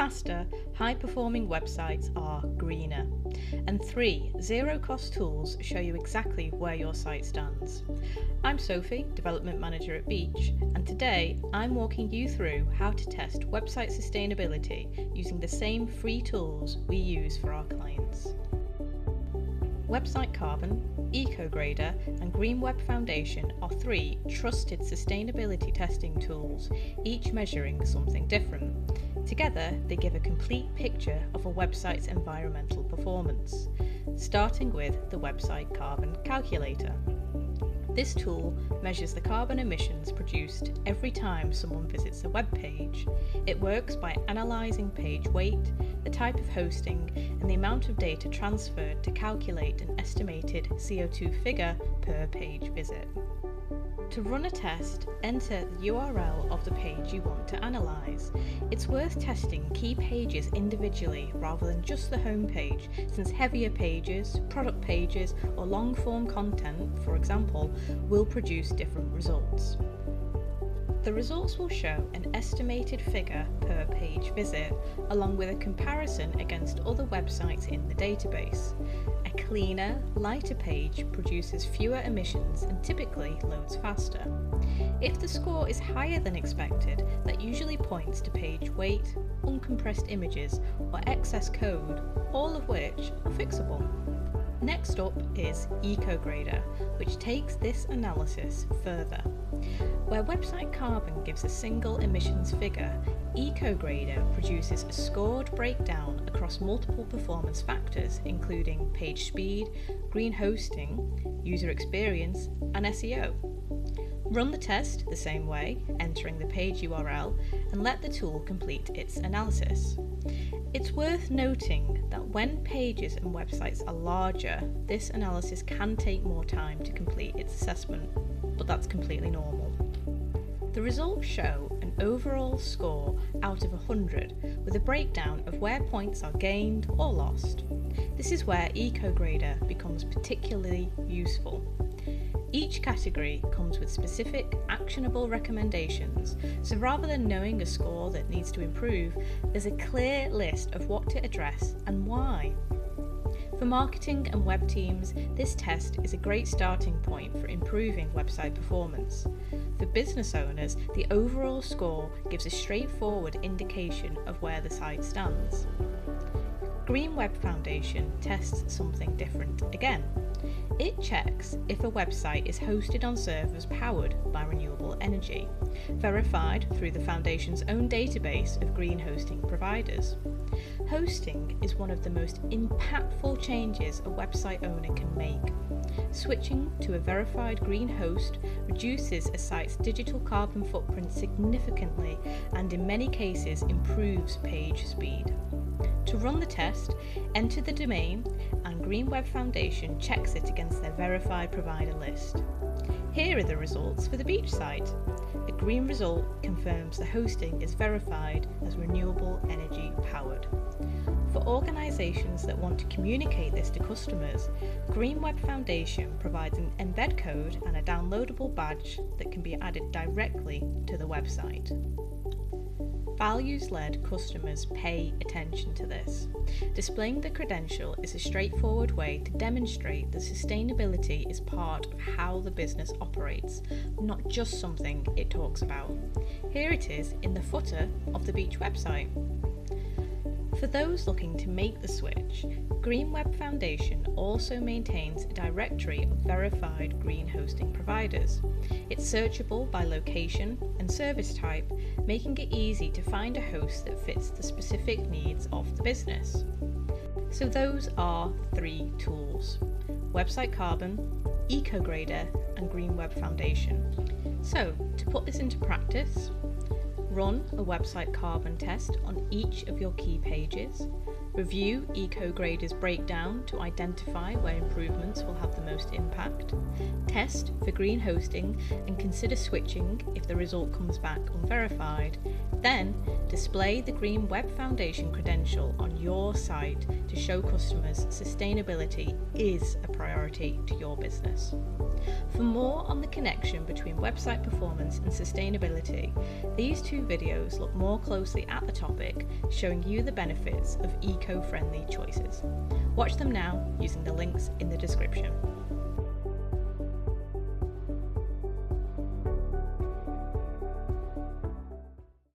Faster, high-performing websites are greener. And 3 zero-cost tools show you exactly where your site stands. I'm Sophy, Development Manager at Beech, and today I'm walking you through how to test website sustainability using the same free tools we use for our clients. Website Carbon, Ecograder and Green Web Foundation are 3 trusted sustainability testing tools, each measuring something different. Together, they give a complete picture of a website's environmental performance, starting with the Website Carbon Calculator. This tool measures the carbon emissions produced every time someone visits a web page. It works by analysing page weight, the type of hosting, and the amount of data transferred to calculate an estimated CO2 figure per page visit. To run a test, enter the URL of the page you want to analyse. It's worth testing key pages individually rather than just the home page, since heavier pages, product pages, or long-form content, for example, will produce different results. The results will show an estimated figure per page visit, along with a comparison against other websites in the database. A cleaner, lighter page produces fewer emissions and typically loads faster. If the score is higher than expected, that usually points to page weight, uncompressed images, or excess code, all of which are fixable. Next up is Ecograder, which takes this analysis further. Where Website Carbon gives a single emissions figure, Ecograder produces a scored breakdown across multiple performance factors including page speed, green hosting, user experience, and SEO. Run the test the same way, entering the page URL, and let the tool complete its analysis. It's worth noting that when pages and websites are larger, this analysis can take more time to complete its assessment, but that's completely normal. The results show an overall score out of 100, with a breakdown of where points are gained or lost. This is where Ecograder becomes particularly useful. Each category comes with specific, actionable recommendations, so rather than knowing a score that needs to improve, there's a clear list of what to address and why. For marketing and web teams, this test is a great starting point for improving website performance. For business owners, the overall score gives a straightforward indication of where the site stands. Green Web Foundation tests something different again. It checks if a website is hosted on servers powered by renewable energy, verified through the Foundation's own database of green hosting providers. Hosting is one of the most impactful changes a website owner can make. Switching to a verified green host reduces a site's digital carbon footprint significantly and in many cases improves page speed. To run the test, enter the domain and Green Web Foundation checks it against their verified provider list. Here are the results for the Beech site. A green result confirms the hosting is verified as renewable energy powered. For organisations that want to communicate this to customers, Green Web Foundation provides an embed code and a downloadable badge that can be added directly to the website. Values-led customers pay attention to this. Displaying the credential is a straightforward way to demonstrate that sustainability is part of how the business operates, not just something it talks about. Here it is in the footer of the Beech website. For those looking to make the switch, Green Web Foundation also maintains a directory of verified green hosting providers. It's searchable by location and service type, making it easy to find a host that fits the specific needs of the business. So those are 3 tools: Website Carbon, Ecograder, and Green Web Foundation. So to put this into practice, run a Website Carbon test on each of your key pages, Review Ecograder's breakdown to identify where improvements will have the most impact. Test for green hosting and consider switching if the result comes back unverified. Then, display the Green Web Foundation credential on your site to show customers sustainability is a priority to your business. For more on the connection between website performance and sustainability, these two videos look more closely at the topic, showing you the benefits of eco-friendly choices. Watch them now using the links in the description.